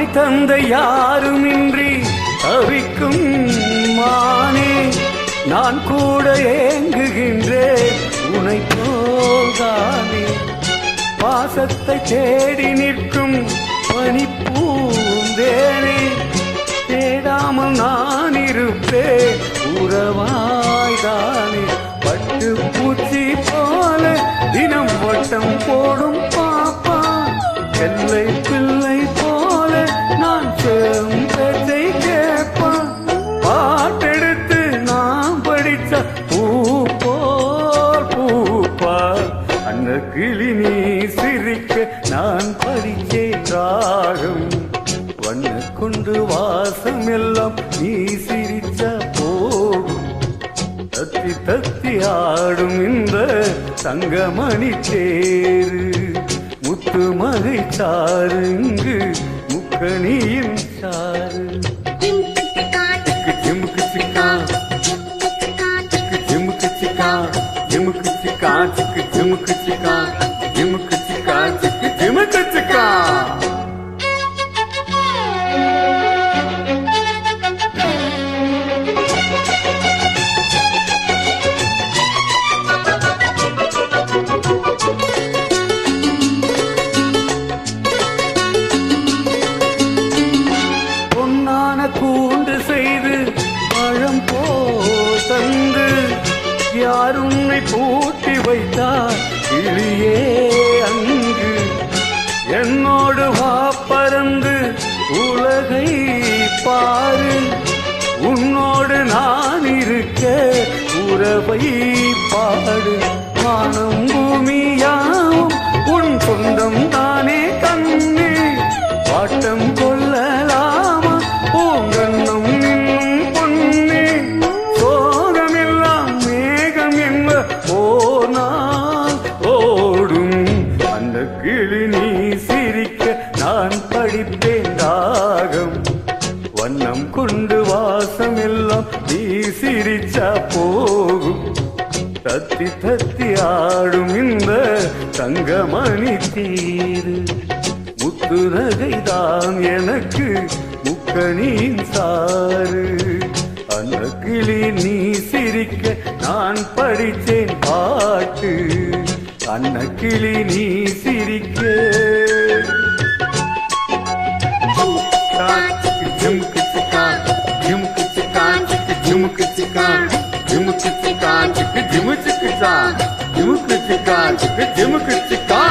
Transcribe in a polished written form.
தாய் தந்தை யாருமின்றி தவிக்கும் மானே, நான் கூட ஏங்குகின்றேன் உனை போல்தானே. பாசத்தை தேடி நிற்கும் பனிப்பூந்தேனே, தேடாமல் நான் இருப்பேன் உறவாய்தானே. பட்டு பூச்சி போல தினம் வட்டம் போடும் பாப்பா, எல்லை பிள்ளை போல நான் சேரும் பேச்சை கேட்பான். பாட்டெடுத்து நான் படிச்ச பூ போல் பூப்பா, அந்த கிளி நீ சிரிக்க நான் படிச்சேன் ராகம். வண்ண கொண்டு வாசம் எல்லாம் நீ சிரிச்ச போகும். தத்தி தத்தி ஆடும் இந்த தங்கமணி தேரு, முத்து மகை சாறு இங்கு முக்கணியின் சாறு. ஜிமுக்கு சிக்கா ஜிமுக்கு சிக்கா ஜிமுக்கு சிக்கா சிக்கு ஜிமுக்கு சிக்கா ஜிமுக்கு சிக்கா சிக்கு ஜிமுக்கு சிக்கா. கூண்டு செய்து பழம் போந்து யார் உன்னை பூட்டி வைத்தார் கிளியே அங்கு. என்னோடு வா பறந்து உலகை பாரு, உன்னோடு நான் இருக்க உறவை பாடு. வானம் பூமியாவும் உன் சொந்தம் தானே கண்ணே, பாட்டம் கொள்ளலாமா பூங்கண்ணம் இன்னும் பொன்னே. சோகமெல்லாம் மேகம் என்ப போனால் ஓடும், அந்த கிளி நீ சிரிக்க நான் படிப்பேன் ராகம். வண்ணம் கொண்டு வாசம் எல்லாம் நீ சிரிச்சா போகும். தத்தி தத்தி ஆடும் இந்த தங்கமணி தேரு, முத்து நகைதான் எனக்கு முக்கணியின் சாறு. அந்த கிளி நீ சிரிக்க நான் படித்தேன் பாட்டு, அந்த கிளி நீ சிரிக்க. ஜிமுக்கு சிக்கா ஜிமுக்கு சிக்கா சிக்கு ஜிமுக்கு சிக்கா ஜிமுக்கு சிக்கா சிக்கு ஜிமுக்கு சிக்கா ஜிமுக்கு சிக்கா சிக்கு ஜிமுக்கு சிக்கா.